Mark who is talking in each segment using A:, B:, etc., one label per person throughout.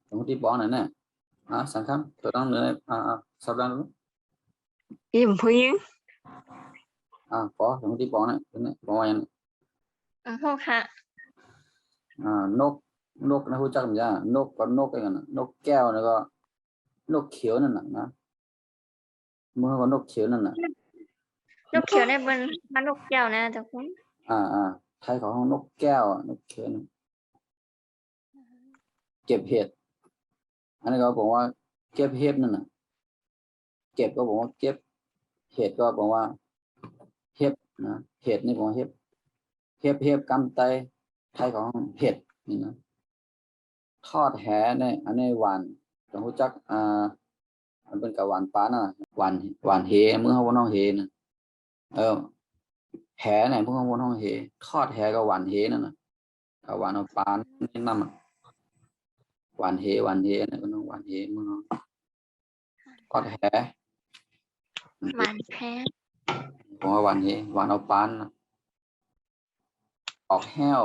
A: สมมติบอกหน่อยนะสังคำตัวต้องเลยสัปดาห์นู้น
B: Im phuyên
A: ปอสมมติบอกนะตัวนี้บอกว่าอย่าง
B: hô hạ
A: นกนะรู้จักมั้ยจ้านกกับนกอะไรกันนกแก้วแล้วก็นกเขียวนั่นน่ะนะมือก็นกเขียวนั่นน่ะ
B: lúc chiều nay bên bán lúc chiều nè tao cũng
A: ไทยของนกแก้วนกเขียวนั่นเก็บเห็ดอันนี้ก็บอกว่าเก็บเห็ดนั่นน่ะเก็บก็บอกว่าเก็บเห็ดก็บอกว่าเห็บนะเห็ดนี่บอกเห็บกำไตไทยของเห็ดนี่นะทอดแหเนี่ยอันนี้หวานต้องรู้จักมันเป็นกับหวานปลาน่ะหวานเหมือเขาว่าน้องเหนะแหเนี่ยพวกเขาว่าน้องเหทอดแหกับหวานเหนั่นน่ะกับหวานเอาปลานี่นั่นน่ะหวานเหเนี่ยก็น้องหวานเหมือทอดแห
B: màn phé
A: ผมว่าหวานเหหวานเอาปลาน่ะออกแห้ว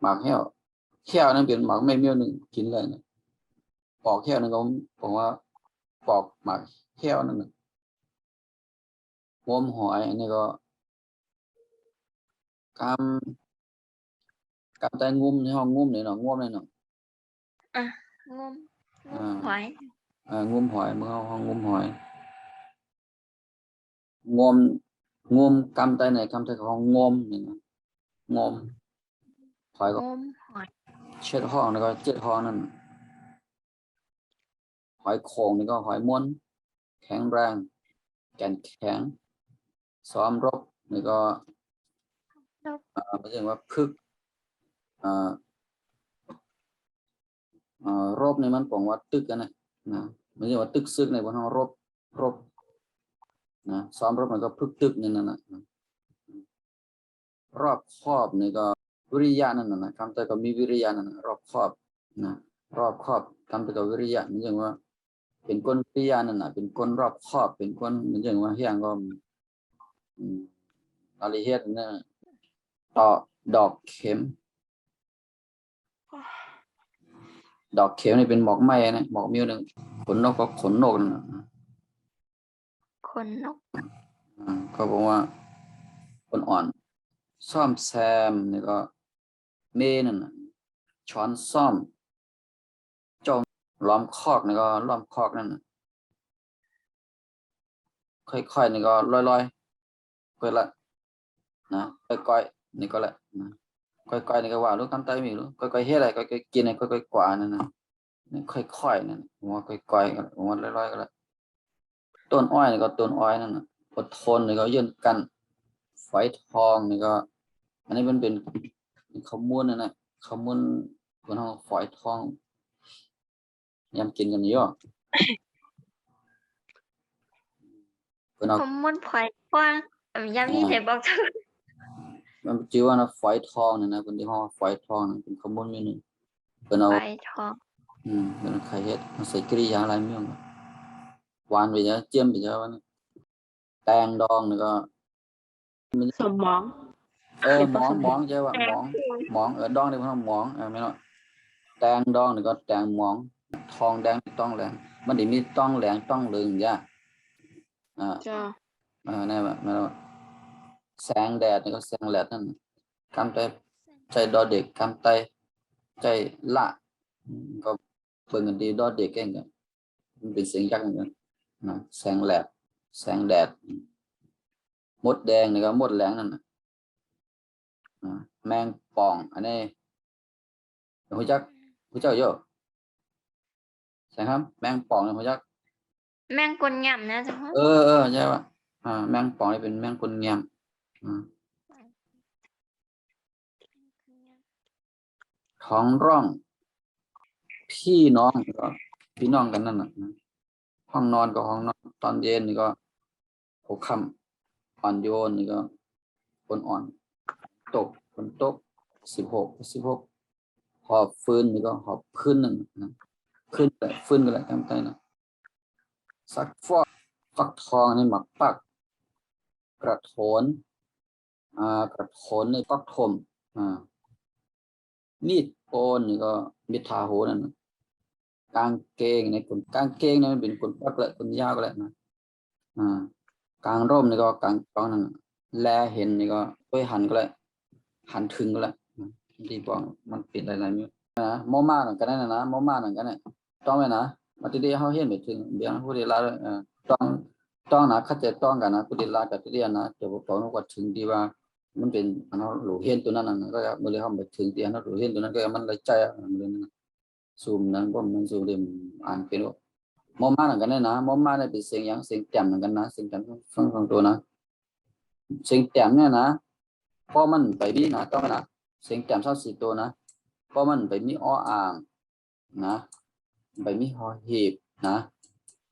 A: หมากแห้วแค่นั้นเป็นหมากไม่เมี่ยวหนึ่งกินเลยนะปอกแค่นั้นก็ผมว่าปอกหมากแค่นั่นน่ะงมหอยอันนี้ก็กำแต่งุ้มในห้องงุ้มเนี่ยเนาะงุ้มเลยเนาะ
B: ngôm hoài
A: งุ้มหอยเมื่อห้องงุ้มหอยงมกำแต่ไหนกำแต่ของงมนี่นะงมหอยก็
B: ngôm hoài
A: เช็ดห้องแล้วก็เจ็ดห้องนั่นหอยโข่งนี่ก็หอยม้วนแข็งแรงแก่นแข็งซ้อมรบนี่ก็ไม่ใช่ว่าพึกรบนี่มันปองว่าตึกกันนะไม่ใช่ว่าตึกซึกในบนห้องรบนะซ้อมรบมันก็พึกตึกนี่นั่นนะรอบครอบนี่ก็วิริยะนั่นนะคำแต่ก็มีวิริยะนั่นนะรอบครอบนะรอบครอบคำแต่ก็วิริยะนี่อย่างว่าเป็นก้นวิริยะนั่นนะเป็นก้นรอบครอบเป็นก้นมันอย่างว่าเฮียงก็อะไรเฮ็ดเนี่ยต่อดอกเข็มนี่เป็นหมอกไหม้นะหมอกมิ้วหนึ่งขนนกก็ขนนกนั่นนะ
B: คนนก
A: เขาบอกว่าคนอ่อนซ่อมแซมนี่ก็เมนั่นน่ะช้อนซ่อมจงล้อมคอกนี่ก็ล้อมคอกนั่นน่ะค่อยๆนี่ก็ลอยๆค่อยละนะค่อยๆนี่ก็ละนะค่อยๆนี่ก็ว่าลูกทำใจไม่รู้ค่อยๆเฮ็ดอะไรค่อยๆกินอะไรค่อยๆกว่านั่นน่ะนี่ค่อยๆนั่นผมว่าค่อยๆกันผมว่าลอยๆก็ละต้นอ้อยนี่ก็ต้นอ้อยนั่นน่ะอดทนนี่ก็ยืนกันไฟทองนี่ก็อันนี้มันเป็นข้าวม้วนนะข้าวม้วนบนห้องฝอยทองยำกินกันเยอะเป็นเอา
B: không muốn phải qua dám như thế bọc thôi
A: มันชื่อว่าฝอยทองนะเป็นที่ห้องฝอยทองนะเป็นข้าวม้วนเมนูเป็นเอา
B: phải thọ
A: เป็นไข่เฮ็ดมันใส่กริยาอะไรไม่รู้หวานไปเยอะเจียมไปเยอะวะนี่แตงดองนี่ก็
B: sầm món
A: หมองใช่ป่ะหมองดองนี่มันหมองไม่เนาะแตงดองนี่ก็แตงหมองทองแดงต้องแหลงมันได้มีต้องแหลงต้องเหลืองจ้ะ
B: cho
A: นี่แบบแสงแดดนี่ก็แสงแดดนั่นคำใจใจดอเด็กคำใจใจละก็เบิ่งกันดีดอเด็กเก่งกันมันเป็นเสียงยักษ์เหมือนกันนะแสงแดดมดแดงนี่ก็มดแหลงนั่นนะแมงป่องอันนี้หัวจักเยอะใช่ครับแมงป่องหัวจัก
B: mang con nhầm nè thôi
A: ใช่ป่ะแมงป่องนี่เป็นแมงกลแงมท้องร่องพี่น้องกันนั่นน่ะห้องนอนก็ห้องนอนตอนเย็นนี่ก็หัวค่ำอ่อนโยนนี่ก็คนอ่อนตกฝนตก16หอบฟืนนี่ก็หอบพื้นหนึ่งนะขึ้นแต่ฟืนก็แหละจำได้นะสักฟักทองนี่หมักปักกระโถนในปักถมมีด โอนนี่ก็มิทาโหนั่นนะกางเกงในคนกางเกงเนี่ยมันเป็นคนปักแหละคนยาวก็แหละนะกางร่มนี่ก็กางตองนั่นแลเห็นนี่ก็ไปหันก็แหละหันถึงก็แหละที่บอกมันปิดอะไรๆนี่นะมอมาหนังกันนั่นนะมอมาหนังกันเนี่ยต้องไหมนะมาที่เดียวเขาเห็นไปถึงเบี้ยผู้เดียร์ละต้องนะเขาจะต้องกันนะผู้เดียร์ละกับที่เดียนะจะบอกเขาว่าถึงที่ว่ามันเป็นอันนั้นหลูเห็นตัวนั้นนะก็เมื่อเขาไปถึงที่อันนั้นหลูเห็นตัวนั้นก็มันเลยใจอ่ะมันเลยนั่นซูมนั้นก็มันซูมเดมอ่านเป็นว่ามอมาหนังกันเนี่ยนะมอมาเนี่ยเป็นเสียงยังเสียงแจ่มหนังกันนะเสียงแจ่มฟังตัวนะเสียงแจ่มเนี่ยนะพอมันไปดีนะต้องนะเสียงแจ่มชอบสี่ตัวนะพอมันไปมีอ้ออ่างนะไปมีหอหีบนะ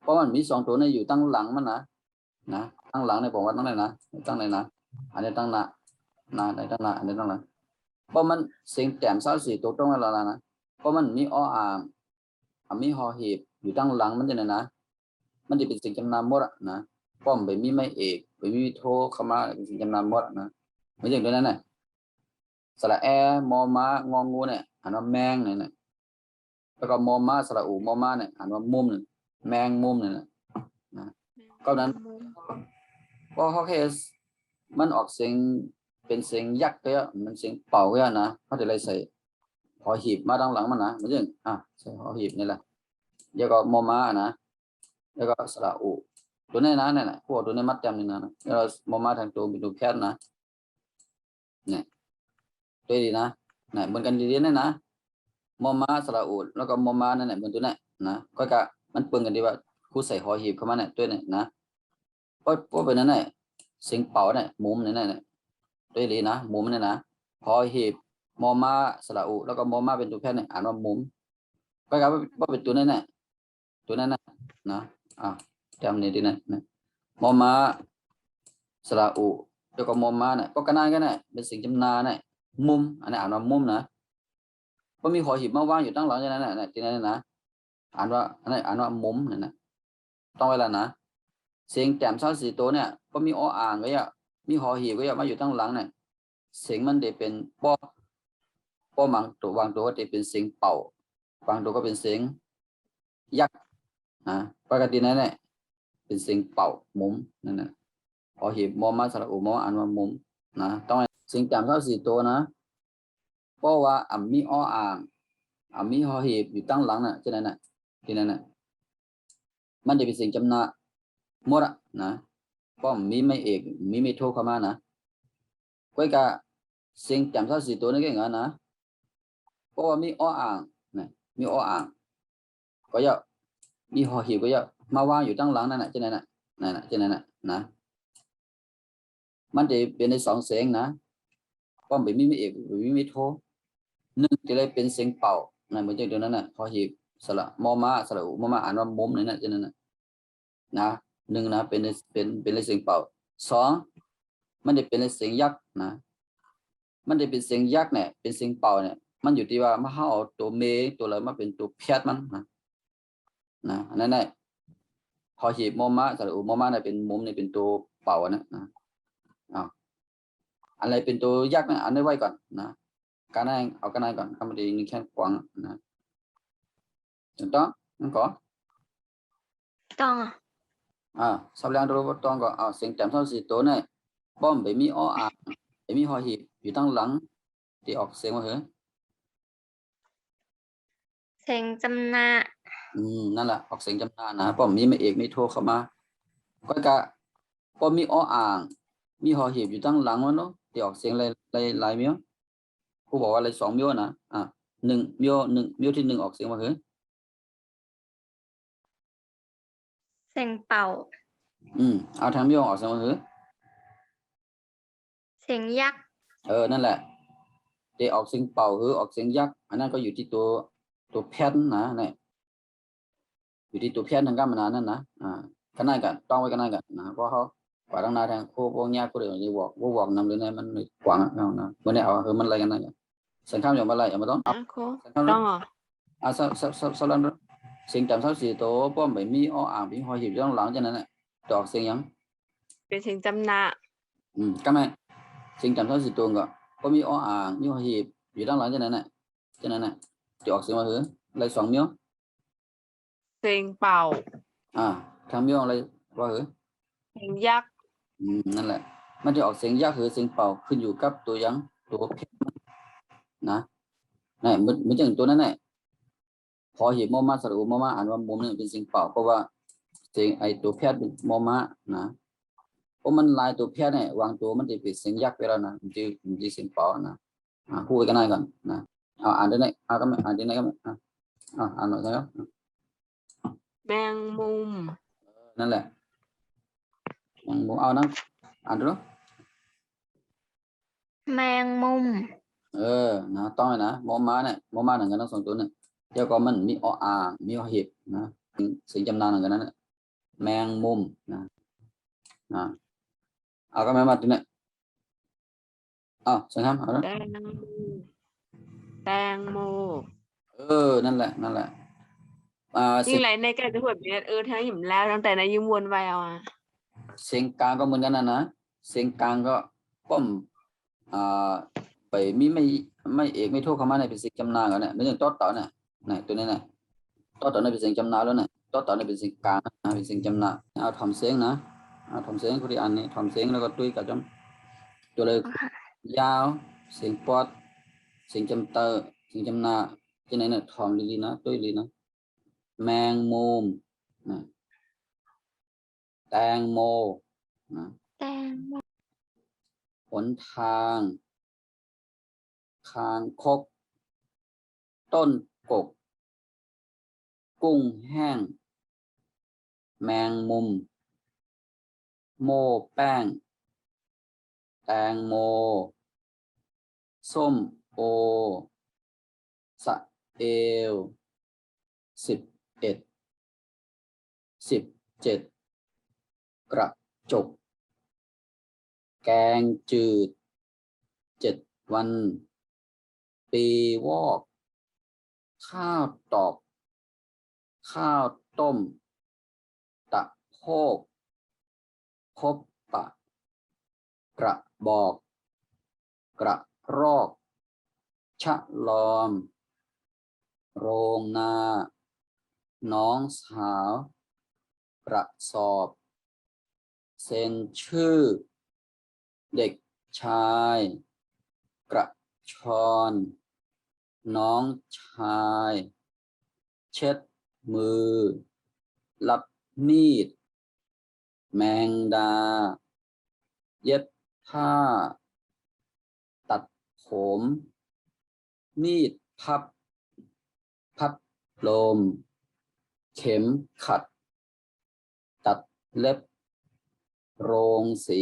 A: เพราะมันมีสองตัวเนี่ยอยู่ตั้งหลังมันนะตั้งหลังในบอกว่าตั้งไหนนะตั้งไหนนะอันนี้ตั้งหน้าในตั้งหน้าอันนี้ตั้งหลังเพราะมันเสียงแจ่มชอบสี่ตัวตรงนั้นแล้วนะเพราะมันมีอ้ออ่างมีหอหีบอยู่ตั้งหลังมันจะไหนนะมันจะเป็นสิ่งจำนำหมดนะป้อมไปมีไม่เอกไปมีโทเข้ามาเป็นสิ่งจำนำหมดนะไม่ใช่ตัวนั้นน่ะสระแอมอม้างองูเนี่ยอ่านว่าแมงเนี่ยแล้วก็มอม้าสระอูมอม้าเนี่ยอ่านว่ามุมเนี่ยแมงมุมเนี่ยนะก็นั้นพอเขาแค่มันออกเสียงเป็นเสียงยักษ์ก็มันเสียงเป่าก็นะเขาจะเลยใส่หอหีบมาด้านหลังมันนะมันจึงใส่หอหีบนี่แหละแล้วก็มอม้านะแล้วก็สระอูตัวนี้นะเนี่ยพวกตัวนี้มัดจำนี่นะแล้วมอม้าทางตัวเป็นตัวแคบนะเนี่ยด้วยดีนะเหมือนกันดีๆนี่นะมอม้าสระอูแล้วก็มอม้านั่นแหละเหมือนตัวนี้นะก็กะมันเปิงกันดีว่าคู่ใส่หอหีบเข้ามาเนี่ยด้วยเนี่ยนะเพราะเป็นนั่นแหละเสียงเป่าเนี่ยมุมเนี่ยนะด้วยดีนะมุมเนี่ยนะหอหีบมอม้าสระอูแล้วก็มอม้าเป็นตัวแคบเนี่ยอ่านว่ามุมก็กะว่าเป็นตัวนั้นแหละตัวนั้นนะจำนี่ดีนะมอม้าสระอูแล้วก็มอม้าเนี่ยก็กระนายกันเนี่ยเป็นสิ่งจำนาเนี่ยมุมอันนี้อ่านว่ามุมนะก็มีหอหีบมาว่างอยู่ตั้งหลังอย่างนั้นนะทีนั้นนะอ่านว่าอันนี้อ่านว่ามุมนั่นนะต้องไว้แล้วนะเสียงแจ่มเศร้าสี่ตัวเนี่ยก็มีอ้ออ่างก็เยอะมีหอหีบก็เยอะมาอยู่ตั้งหลังเนี่ยเสียงมันจะเป็นป้อบางตัวก็จะเป็นเสียงเป่าบางตัวก็เป็นเสียงยักษ์ปกตินั่นแหละเป็นเสียงเป่ามุมนั่นนะหอหีบมอมาสระอูมออ่านว่ามุมนะต้องเสียงแจ่มเศร้าสี่ตัวนะเพราะว่ามีอ้ออ่างมีหอหีบอยู่ตั้งหลังน่ะที่นั่นน่ะมันจะเป็นสิ่งจำนาหมดนะป้อมมีไม่เอกมีไม่โทเข้ามานะก้อยกะสิ่งจำเศร้าสี่ตัวนี่ก็อย่างนั้นนะเพราะว่ามีอ้ออ่างนะมีอ้ออ่างก็เยอะมีหอหีบก็เยอะมาวางอยู่ตั้งหลังนั่นน่ะที่นั่นน่ะที่นั่นน่ะนะมันจะเป็นในสองเสียงนะป้อมไปมีไม่เอกมีไม่โทหนึ่งจะเลยเป็นเสียงเป่านะเหมือนอย่างเดียวนั้นน่ะหอหีบสระมอมาสระอุมอมาอ่านว่ามุมนั่นน่ะที่นั่นน่ะนะหนึ่งนะเป็นในเสียงเป่าสองมันจะเป็นในเสียงยักษ์นะมันจะเป็นเสียงยักษ์เนี่ยเป็นเสียงเป่าเนี่ยมันอยู่ที่ว่ามาเอาตัวเมตัวอะไรมาเป็นตัวแพทมันนะนั่นแหละหอหีบมอมาสระอุมอมาเนี่ยเป็นมุมเนี่ยเป็นตัวเป่านะอะไรเป็นตัวยักษ์นะอันนี้ไว้ก่อนนะการนั่งเอาการนั่งก่อนคำดีนี่แค่กวางนะถูกต้องนั่นก่อน
B: ต้อง
A: สับแรงตัวตองก็เสียงแจ่มเท่าสี่ตัวเนี่ยป้อมไปมีอ้ออ่างไปมีหอหีบอยู่ตั้งหลังที่ออกเสียงว่าเหรอ
B: เสียงจำนา
A: นั่นแหละออกเสียงจำนานนะป้อมมีไม่เอกไม่โทเข้ามาก็กะป้อมมีอ้ออ่างมีหอหีบอยู่ตั้งหลังวะเนาะที่ออกเสียงลายเมียวผู้บอกว่าอะไรสองเมียวนะหนึ่งเมียวที่หนึ่งออกเสียงว่าเหรอ
B: เสียงเป่า
A: เอาทางเมียวออกเสียงว่าเหรอ
B: เสียงยักษ์
A: นั่นแหละที่ออกเสียงเป่าหรือออกเสียงยักษ์อันนั้นก็อยู่ที่ตัวแพทนะเนี่ยอยู่ที่ตัวแพททางการมานานนั่นนะขนาดกันต้องไว้ขนาดกันนะเพราะเขากว่าตั้งนานทางโคพวกนี้ก็เดี๋ยวจะบอกนำเลยนะมันกว้างนะเมื่อนี้คือมันอะไรกันนะสังข้ามอย่างอะไรอย่ามาต้อง
C: ต้อง
A: สลันเสียงจำเท่าสี่ตัวป้อมไปมีอ้ออ่างมีหอยหีบต้องหลังจากนั้นน่ะดอกเสียงยัง
C: เป็นเสียงจำนา
A: ก็ไม่เสียงจำเท่าสี่ตัวก็มีอ้ออ่างมีหอยหีบอยู่ด้านหลังจากนั้นน่ะ cho nên này thì học sinh mà hứa lấy xoắn miếu
C: เพลงเป่า
A: thằng miếu lấy qua hứa
C: เพลงยักษ์
A: นั่นแหละมันจะออกเสียงยากหรือเสียงเป่าขึ้นอยู่กับตัวยั้งตัวเพชรนะนี่เหมือนอย่างตัวนั้นแหละพอหีบมอมาสระอุมอมาอ่านว่ามุมนี่เป็นเสียงเป่าเพราะว่าเสียงไอตัวเพชรเป็นมอมานะเพราะมันลายตัวเพชรเนี่ยวางตัวมันจะเป็นเสียงยักษ์ไปแล้วนะมันจะเสียงเป่านะพูดกันได้ก่อนนะอ่านได้ไหมก็ไม่อ่านได้ไหมก็ไม่อ่านหน่อยนะครับ
C: แมงมุม
A: นั่นแหละแมงมุมเอานั่งอ่านดู
B: แมงมุม
A: นะต้องเลยนะมอมาเนี่ยมอมาหนึ่งกันทั้งสองตัวเนี่ยเดี๋ยวก็มันมีออ่างมีอหีบนะสิ่งจำนานหนึ่งกันนั้นแมงมุมนะเอาก็ไม่มาตัวเนี่ยใช่ครับเอาละ
C: แตงโมแตงโม
A: นั่นแหละนั่นแหละ
C: ยิ่งไรในการจะพูดแบบนี้ทั้งหยิมแล้วตั้งแต่ในยิ้มวนไปเอา
A: เสียงกลางก็เหมือนกันนะเสียงกลางก็ป้อมไปมีไม่เอกไม่โทษเข้ามาในเป็นสิ่งจำนานกันเนี่ยไม่ใช่ต้อต่อเนี่ยตัวนี้เนี่ยต้อต่อในเป็นสิ่งจำนานแล้วเนี่ยต้อต่อในเป็นสิ่งกลางนะเป็นสิ่งจำนานเอาทำเสียงนะทำเสียงคุณที่อ่านนี่ทำเสียงแล้วก็ตุ้ยกับจำตัวเลยยาวเสียงปอดเสียงจำเตอเสียงจำนาที่ไหนเนี่ยทำดีๆนะตุ้ยดีนะแมงมุมนะแตงโมนะ
B: แตงโม
A: หนทางคางคกต้นกกกุ้งแห้งแมงมุมโม่แป้งแตงโมส้มโอสะเอว11 17กระจกแกงจืด7 วันปีวอกข้าวตอกข้าวต้มตะโพกพบปะกระบอกกระรอกชะลอมโรงนาน้องสาวกระสอบเซ็นชื่อเด็กชายกระชอนน้องชายเช็ดมือรับมีดแมงดาเย็บผ้าตัดผมมีดพัดลมเข็มขัดตัดเล็บโรงสี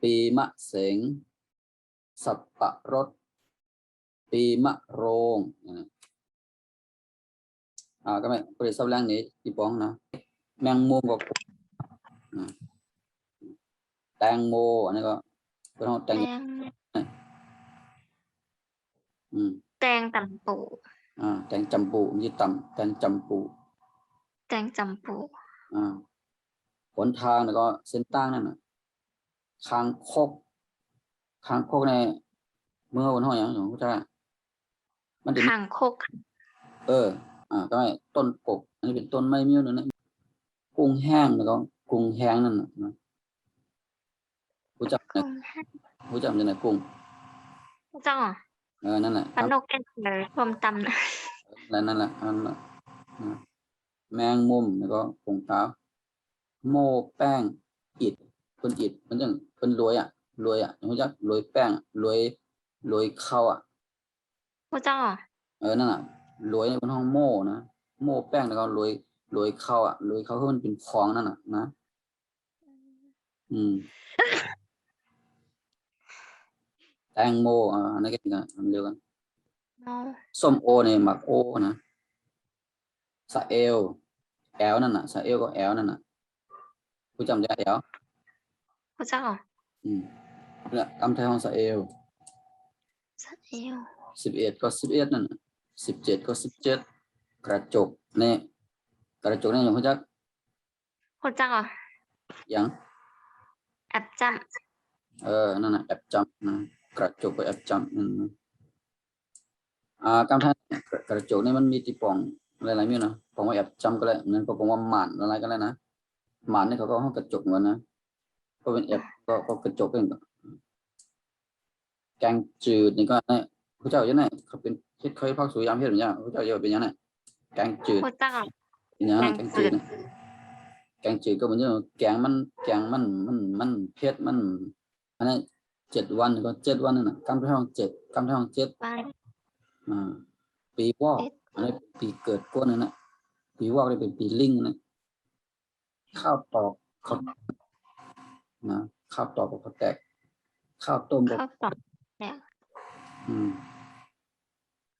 A: ปีมะเสงสับปะรดปีมะโรงก็ไม่บริษัทแรงนี้ที่ป้องนะแมงมุมก็แตงโมอันนี้ก็เป็นห้องแตง
B: แตงตำปู
A: แตงจำปูมันจะตำแตงจำปู
B: แตงจำปู
A: หนทางแล้วก็เส้นตั้งนั่นน่ะคางคกในเมื่อวันห้องอย่างของพระเจ้ามันจะ
B: หางคก
A: ก็ไม่ต้นกกอันนี้เป็นต้นไม้เมี่ยวนั่นนะกุ้งแห้งแล้วก็กุ้งแห้งนั่นนะรู้จักไหมรู้จักไหมกุ้ง
B: จ้อง
A: นั่นแหละ
B: ปนกแก่นเลยพรมตำนะ
A: นั่นแหละแมงมุมแล้วก็ผงขาวโม่แป้งอิดคนอิดมันอย่างคนรวยรู้จักรวยแป้งรวยข้าว
B: พระเจ้า
A: นั่นน่ะรวยในบนห้องโม่นะโม่แป้งแล้วก็รวยข้าวรวยข้าวคือมันเป็นฟองนั่นน่ะนะแตงโมอันนั้นก็เป็นอันเดียวกันส้มโอเนี่ยหมักโอนะสะเอลแอลนั่นน่ะสะเอลก็แอลนั่นน่ะผู้จำได้แอล
B: พระเจ้า
A: เนี่ยคำไทยของสะเอล11 ก็11นั่นน่ะ17 ก็17กระจกเนี่ยกระจกเนี่ยอย่างเขาจะ
B: พระเจ้า
A: อย่าง
B: แอบจ
A: ำนั่นน่ะแอบจำนะกระจกก็แอบจำ กำแพงกระจกนี่มันมีที่ป่องหลายๆมิ้วนะป่องว่าแอบจำก็เลยนั่นก็ป่องว่าหมานอะไรกันเลยนะหมานนี่เขาก็ห้องกระจกเหมือนนะก็เป็นแอบก็กระจกเป็นแกงจืดนี่ก็เนี่ยผู้เจ้าอย่างไรเขาเป็นเฮ็ดเคยพักสุยามเฮ็ดแบบนี้ผู้เจ้าเยอะเป็นยังไงแกงจืด
B: โคตัก
A: เป็นยังไง
B: แก
A: แก
B: ง
A: ง
B: จื
A: จืด
B: ด
A: นะแกงจืดก็เหมือนอย่างแกงมันเผ็ดมันอันนี้7 วันก็7 วันนั่นน่ะกำแพง7กำแพง7
B: บ้าน
A: ปีวอก
B: เจ็ด
A: อันนี้ปีเกิดกวนนั่นน่ะปีวอกนี่เป็นปีลิงนะข้าวตอกข้าวนะข้าวตอกกับข้าวแตกข้าวต้มกับ
B: ข้าวตอก
A: อืม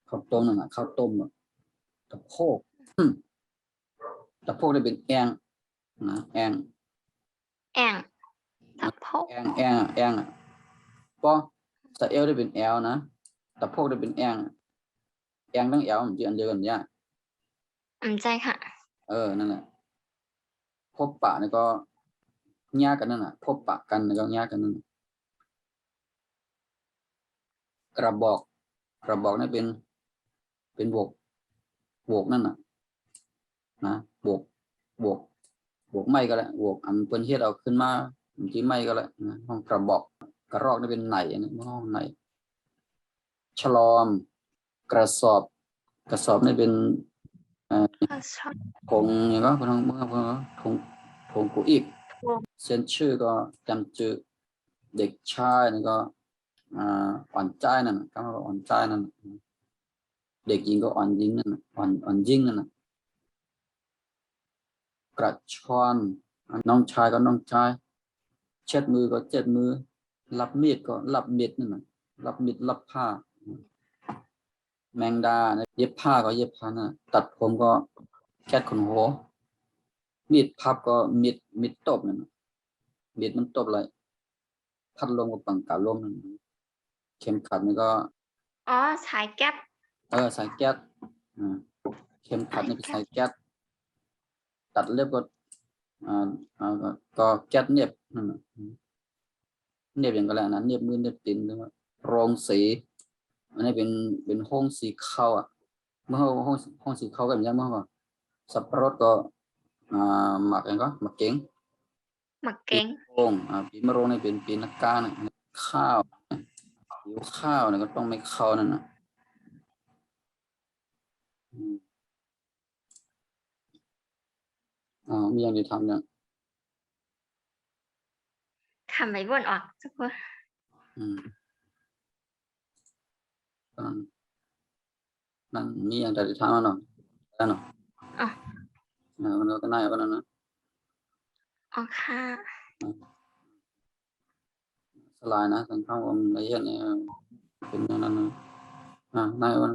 A: ข้าวต้มนั่นน่ะข้าวต้มอะตะโพกตะโพกได้เป็นแองนะแอง
B: แอ่งตะโพก
A: แองอ่ะปอสะเอวได้เป็นแอลนะตะโพกได้เป็นแองทั้งแอลมันจะอันเดียวกันเนี่ย
B: ใจค่ะ
A: นั่นแหละพบปะนี่ก็แยกกันนั่นน่ะพบปะกันนี่ก็แยกกันนั่นน่ะกระบอกนี่เป็นบวกนั่นน่ะนะบวกไม้ก็แล้วบวกอันเปิ้นเฮ็ดเอาขึ้นมาบางทีไม้ก็แล้วนะห้องกระบอกกระรอกนี่เป็นไหนอันนี้ห้องไหนฉลอมกระสอบนี่เป็น
B: ข้าวชอบ
A: ผงอย่างก็พงผงกูอีก
B: พวก
A: เส้นชื่อก็จำจือเด็กชายนี่ก็อ่อนใจนั่นน่ะก็อ่อนใจนั่นน่ะเด็กหญิงก็อ่อนยิงนั่นน่ะอ่อนยิงนั่นน่ะกระชอนน้องชายก็น้องชายเช็ดมือก็เช็ดมือรับมีดก็รับมีดนั่นน่ะรับมีดรับผ้าแมงดาเนี่ยเย็บผ้าก็เย็บผ้าน่ะตัดผมก็แคทขนหัวมีดพับก็มีดตบนั่นน่ะมีดมันตบเลยพัดลมกับปังกาลมนั่นน่ะเข็มขัดนี่ก็
B: อ๋อสายแก๊ป
A: สายแก๊สเข็มขัดนี่เป็นสายแก๊สตัดเล็บก็ก็แก๊สเน็บนั่นน่ะเน็บอย่างก็แล้วนะเน็บมือเน็บตีนหรือว่าโรงสีอันนี้เป็นห้องสีขาวอ่ะเมื่อห้องสีขาวก็อย่างนี้เมื่อก่อนสับปะรดก็หมักอย่างก็หมักเก๋ง
B: หมัก
A: ปี
B: เก่ง
A: มะโรงปีมะโรงนี่เป็นปีนักกานะข้าวหิวข้าวเนี่ยก็ต้องไม่เข้านั่นน่ะมีอย่างที่ทำเนี่ย
B: ทำใบบ่นออกสักคน
A: นั่นมีอย่างแต่ที่ทำมันเนาะได้เนาะ
B: อ๋อ
A: มันก็น่าจะเป็นนั้นนะ
B: อ๋อค่ะ
A: สลายนะสังข้าวมันละเอียดเนี่ยเป็นอย่างนั้นนะน่าจะเป็น